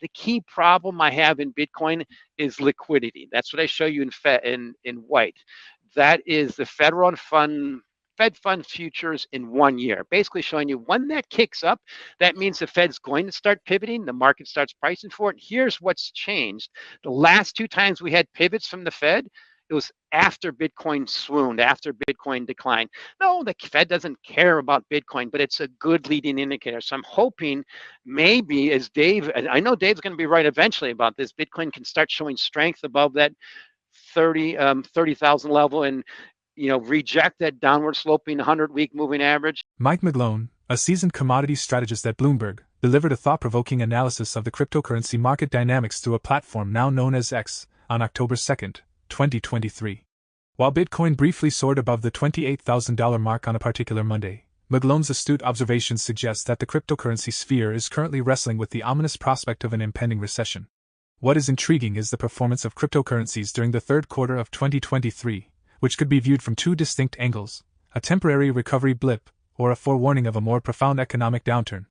The key problem I have in Bitcoin is liquidity. That's what I show you in white. That is the Fed fund futures in 1 year, basically showing you when that kicks up, that means the Fed's going to start pivoting, the market starts pricing for it. Here's what's changed. The last 2 times we had pivots from the Fed, it was after Bitcoin swooned, after Bitcoin declined. No, the Fed doesn't care about Bitcoin, but it's a good leading indicator. So I'm hoping maybe as Dave, and I know Dave's going to be right eventually about this, Bitcoin can start showing strength above that 30,000 level and reject that downward sloping 100-week moving average. Mike Mcglone, a seasoned commodities strategist at Bloomberg, delivered a thought-provoking analysis of the cryptocurrency market dynamics through a platform now known as X on October 2nd, 2023. While Bitcoin briefly soared above the $28,000 mark on a particular Monday, Mcglone's astute observations suggest that the cryptocurrency sphere is currently wrestling with the ominous prospect of an impending recession. What is intriguing is the performance of cryptocurrencies during the third quarter of 2023, which could be viewed from 2 distinct angles: a temporary recovery blip, or a forewarning of a more profound economic downturn.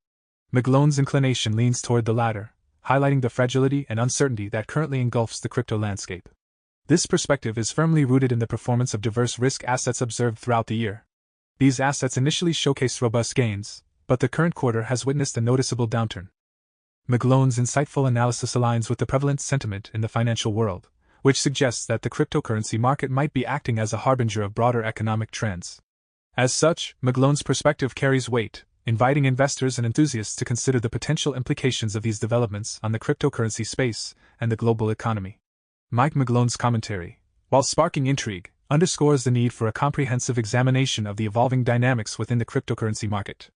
Mcglone's inclination leans toward the latter, highlighting the fragility and uncertainty that currently engulfs the crypto landscape. This perspective is firmly rooted in the performance of diverse risk assets observed throughout the year. These assets initially showcased robust gains, but the current quarter has witnessed a noticeable downturn. Mcglone's insightful analysis aligns with the prevalent sentiment in the financial world, which suggests that the cryptocurrency market might be acting as a harbinger of broader economic trends. As such, Mcglone's perspective carries weight, inviting investors and enthusiasts to consider the potential implications of these developments on the cryptocurrency space and the global economy. Mike Mcglone's commentary, while sparking intrigue, underscores the need for a comprehensive examination of the evolving dynamics within the cryptocurrency market.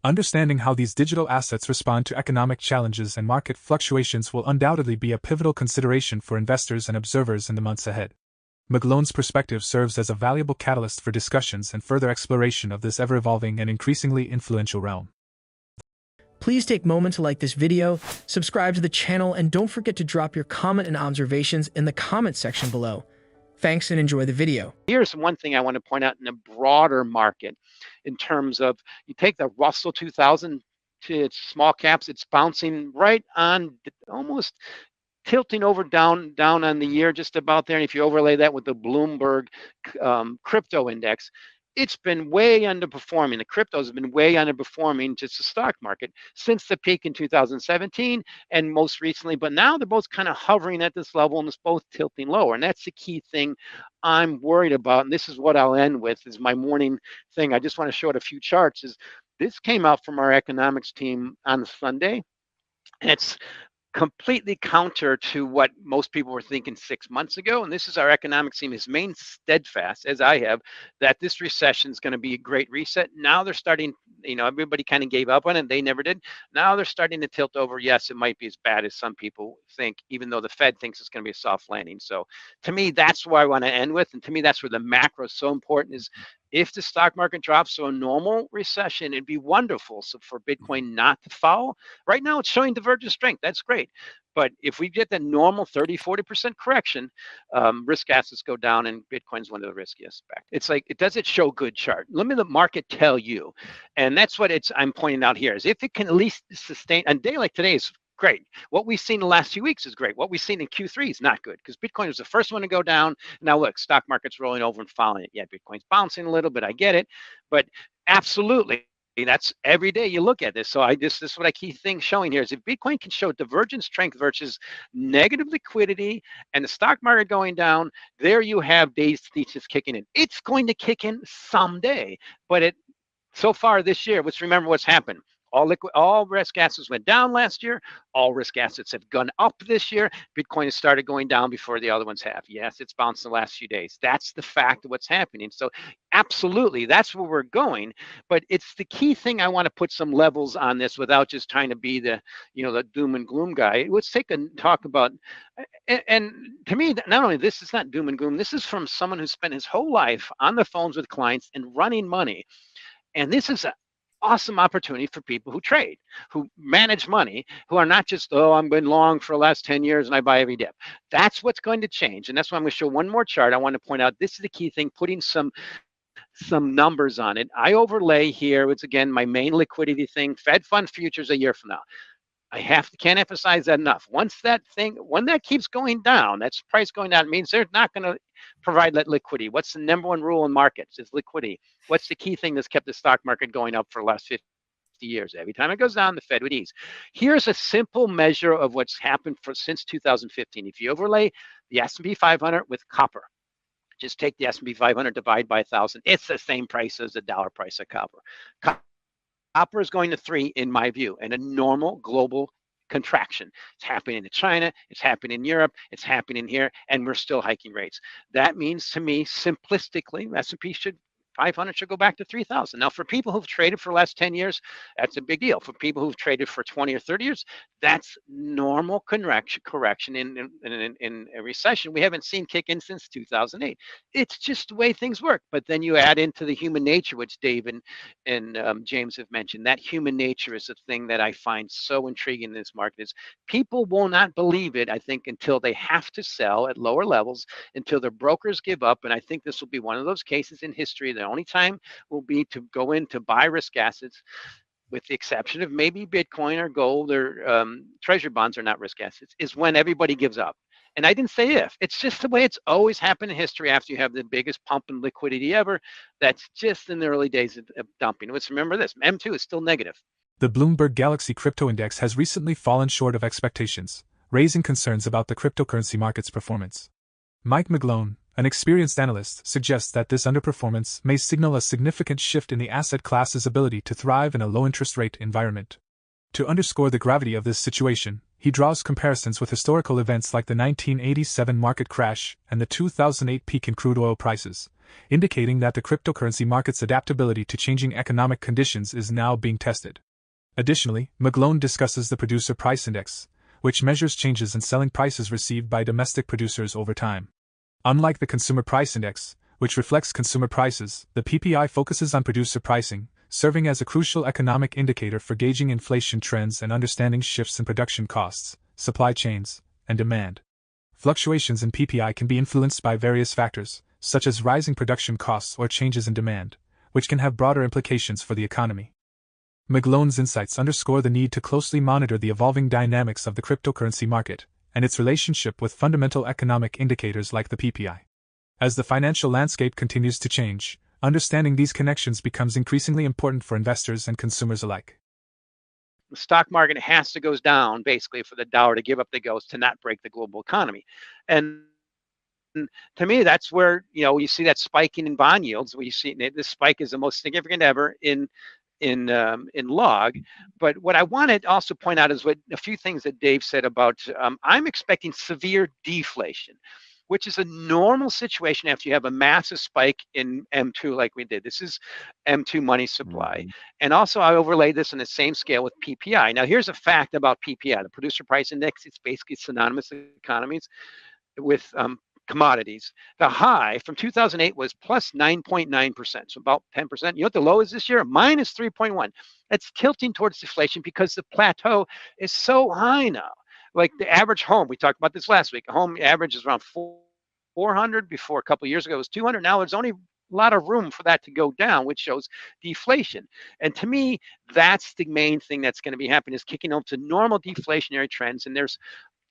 Understanding how these digital assets respond to economic challenges and market fluctuations will undoubtedly be a pivotal consideration for investors and observers in the months ahead. Mcglone's perspective serves as a valuable catalyst for discussions and further exploration of this ever-evolving and increasingly influential realm. Please take a moment to like this video, subscribe to the channel, and don't forget to drop your comment and observations in the comment section below. Thanks and enjoy the video. Here's one thing I want to point out in a broader market in terms of, you take the Russell 2000 to its small caps, it's bouncing right on, almost tilting over down on the year, just about there. And if you overlay that with the Bloomberg crypto index, it's been way underperforming. The cryptos have been way underperforming just the stock market since the peak in 2017 and most recently. But now they're both kind of hovering at this level and it's both tilting lower. And that's the key thing I'm worried about. And this is what I'll end with, is my morning thing. I just want to show it a few charts. Is this came out from our economics team on Sunday. And it's completely counter to what most people were thinking 6 months ago. And this is our economics team has remained steadfast, as I have, that this recession is going to be a great reset. Now they're starting, everybody kind of gave up on it. They never did. Now they're starting to tilt over. Yes, it might be as bad as some people think, even though the Fed thinks it's going to be a soft landing. So to me, that's where I want to end with. And to me, that's where the macro is so important, is if the stock market drops to a normal recession, it'd be wonderful. So for Bitcoin not to follow, right now it's showing divergent strength. That's great. But if we get the normal 30-40% correction, risk assets go down and Bitcoin's one of the riskiest back. It's like, it doesn't show good chart. Let me the market tell you. And that's what I'm pointing out here, is if it can at least sustain, a day like today is great. What we've seen in the last few weeks is great. What we've seen in Q3 is not good, because Bitcoin was the first one to go down. Now look, stock market's rolling over and following it. Yeah, Bitcoin's bouncing a little bit. I get it. But absolutely, that's every day you look at this. So this is what I keep things showing here, is if Bitcoin can show divergent strength versus negative liquidity and the stock market going down, there you have Dave's thesis kicking in. It's going to kick in someday. But so far this year, let's remember what's happened. All risk assets went down last year. All risk assets have gone up this year. Bitcoin has started going down before the other ones have. Yes, it's bounced the last few days. That's the fact of what's happening. So absolutely, that's where we're going. But it's the key thing. I want to put some levels on this without just trying to be the doom and gloom guy. Let's take a talk about, and to me, not only this is not doom and gloom. This is from someone who spent his whole life on the phones with clients and running money. And this is a awesome opportunity for people who trade, who manage money, who are not just, I've been long for the last 10 years and I buy every dip. That's what's going to change. And that's why I'm going to show one more chart. I want to point out, this is the key thing, putting some numbers on it. I overlay here, it's again, my main liquidity thing, Fed fund futures a year from now. Can't emphasize that enough. When that keeps going down, that's price going down, it means they're not going to provide that liquidity. What's the number one rule in markets? Is liquidity. What's the key thing that's kept the stock market going up for the last 50 years? Every time it goes down, the Fed would ease. Here's a simple measure of what's happened since 2015. If you overlay the S&P 500 with copper, just take the S&P 500, divide by 1,000. It's the same price as the dollar price of copper. Copper is going to 3, in my view, and a normal global contraction. It's happening in China, it's happening in Europe, it's happening here, and we're still hiking rates. That means to me, simplistically, S&P 500 should go back to 3,000. Now, for people who've traded for the last 10 years, that's a big deal. For people who've traded for 20 or 30 years, that's normal correction in a recession we haven't seen kick in since 2008. It's just the way things work. But then you add into the human nature, which Dave and James have mentioned. That human nature is the thing that I find so intriguing in this market. Is people will not believe it, I think, until they have to sell at lower levels, until their brokers give up. And I think this will be one of those cases in history. The only time will be to go in to buy risk assets, with the exception of maybe Bitcoin or gold or treasury bonds are not risk assets, is when everybody gives up. And I didn't say if. It's just the way it's always happened in history after you have the biggest pump in liquidity ever. That's just in the early days of dumping. Let's remember this. M2 is still negative. The Bloomberg Galaxy Crypto Index has recently fallen short of expectations, raising concerns about the cryptocurrency market's performance. Mike Mcglone, an experienced analyst, suggests that this underperformance may signal a significant shift in the asset class's ability to thrive in a low-interest rate environment. To underscore the gravity of this situation, he draws comparisons with historical events like the 1987 market crash and the 2008 peak in crude oil prices, indicating that the cryptocurrency market's adaptability to changing economic conditions is now being tested. Additionally, Mcglone discusses the Producer Price Index, which measures changes in selling prices received by domestic producers over time. Unlike the Consumer Price Index, which reflects consumer prices, the PPI focuses on producer pricing, serving as a crucial economic indicator for gauging inflation trends and understanding shifts in production costs, supply chains, and demand. Fluctuations in PPI can be influenced by various factors, such as rising production costs or changes in demand, which can have broader implications for the economy. Mcglone's insights underscore the need to closely monitor the evolving dynamics of the cryptocurrency market and its relationship with fundamental economic indicators like the PPI. As the financial landscape continues to change, understanding these connections becomes increasingly important for investors and consumers alike. The stock market has to go down, basically, for the dollar to give up the ghost to not break the global economy. And to me, that's where you see that spiking in bond yields. We see this spike is the most significant ever in log. But what I want to also point out is a few things that Dave said about I'm expecting severe deflation, which is a normal situation after you have a massive spike in M2 like we did. This is M2 money supply. And also I overlay this on the same scale with PPI. Now here's a fact about PPI, the Producer Price Index. It's basically synonymous with economies with commodities. The high from 2008 was plus 9.9%, so about 10%. You know what the low is this year? Minus 3.1. That's tilting towards deflation because the plateau is so high now. Like the average home, we talked about this last week. A home average is around 400. Before a couple of years ago, it was 200. Now there's only a lot of room for that to go down, which shows deflation. And to me, that's the main thing that's going to be happening, is kicking over to normal deflationary trends. And there's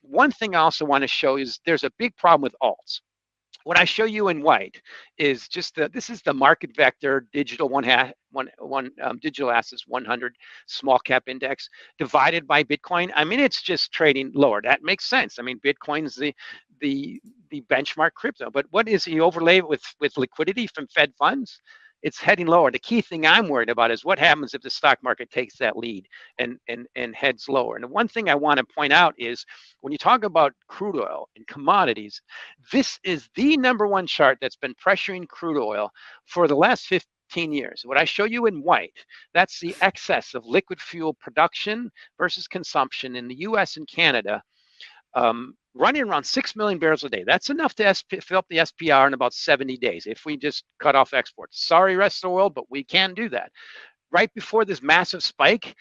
one thing I also want to show is there's a big problem with alts. What I show you in white is just this is the market vector digital digital assets 100 small cap index divided by Bitcoin. I mean, it's just trading lower. That makes sense. I mean, Bitcoin's the benchmark crypto. But what is you overlay it with liquidity from Fed funds? It's heading lower. The key thing I'm worried about is what happens if the stock market takes that lead and heads lower. And the one thing I want to point out is when you talk about crude oil and commodities, this is the number one chart that's been pressuring crude oil for the last 15 years. What I show you in white, that's the excess of liquid fuel production versus consumption in the US and Canada. Running around 6 million barrels a day. That's enough to fill up the SPR in about 70 days if we just cut off exports. Sorry, rest of the world, but we can do that. Right before this massive spike,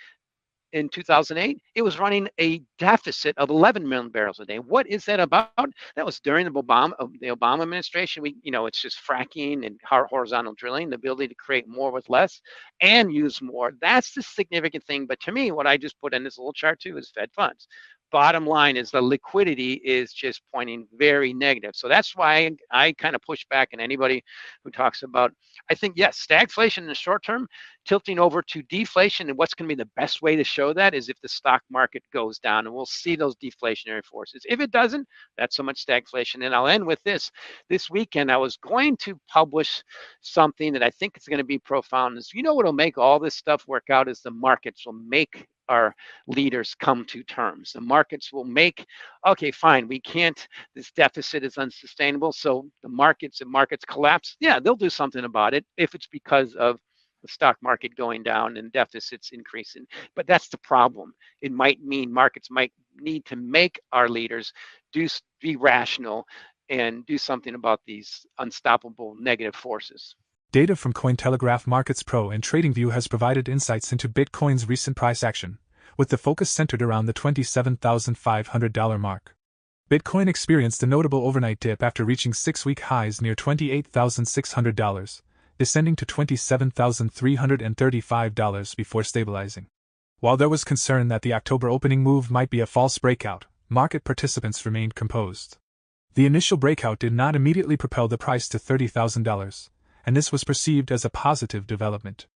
in 2008, it was running a deficit of 11 million barrels a day. What is that about? That was during the Obama administration. It's just fracking and horizontal drilling, the ability to create more with less and use more. That's the significant thing. But to me, what I just put in this little chart too is Fed funds. Bottom line is the liquidity is just pointing very negative. So that's why I kind of push back on anybody who talks about, I think, yes, stagflation in the short term, tilting over to deflation. And what's going to be the best way to show that is if the stock market goes down, and we'll see those deflationary forces. If it doesn't, that's so much stagflation. And I'll end with this. This weekend, I was going to publish something that I think is going to be profound. Is, what will make all this stuff work out is the markets will make our leaders come to terms. The markets will make, okay, fine, we can't, this deficit is unsustainable. So the markets, if markets collapse, yeah, they'll do something about it if it's because of the stock market going down and deficits increasing. But that's the problem. It might mean markets might need to make our leaders be rational and do something about these unstoppable negative forces. Data from Cointelegraph Markets Pro and TradingView has provided insights into Bitcoin's recent price action, with the focus centered around the $27,500 mark. Bitcoin experienced a notable overnight dip after reaching 6-week highs near $28,600, descending to $27,335 before stabilizing. While there was concern that the October opening move might be a false breakout, market participants remained composed. The initial breakout did not immediately propel the price to $30,000, and this was perceived as a positive development.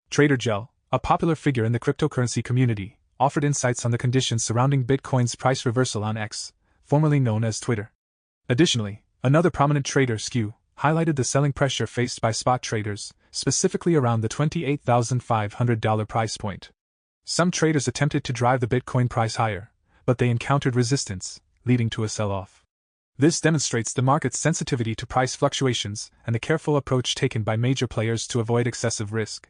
Trader Gel, a popular figure in the cryptocurrency community, offered insights on the conditions surrounding Bitcoin's price reversal on X, formerly known as Twitter. Additionally, another prominent trader, Skew, highlighted the selling pressure faced by spot traders, specifically around the $28,500 price point. Some traders attempted to drive the Bitcoin price higher, but they encountered resistance, leading to a sell-off. This demonstrates the market's sensitivity to price fluctuations and the careful approach taken by major players to avoid excessive risk.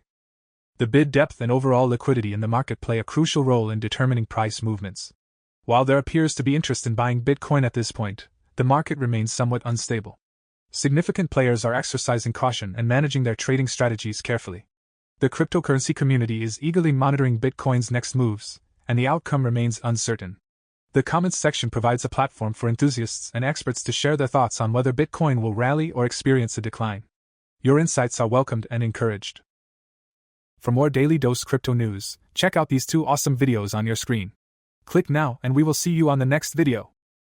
The bid depth and overall liquidity in the market play a crucial role in determining price movements. While there appears to be interest in buying Bitcoin at this point, the market remains somewhat unstable. Significant players are exercising caution and managing their trading strategies carefully. The cryptocurrency community is eagerly monitoring Bitcoin's next moves, and the outcome remains uncertain. The comments section provides a platform for enthusiasts and experts to share their thoughts on whether Bitcoin will rally or experience a decline. Your insights are welcomed and encouraged. For more Daily Dose Crypto news, check out these 2 awesome videos on your screen. Click now and we will see you on the next video.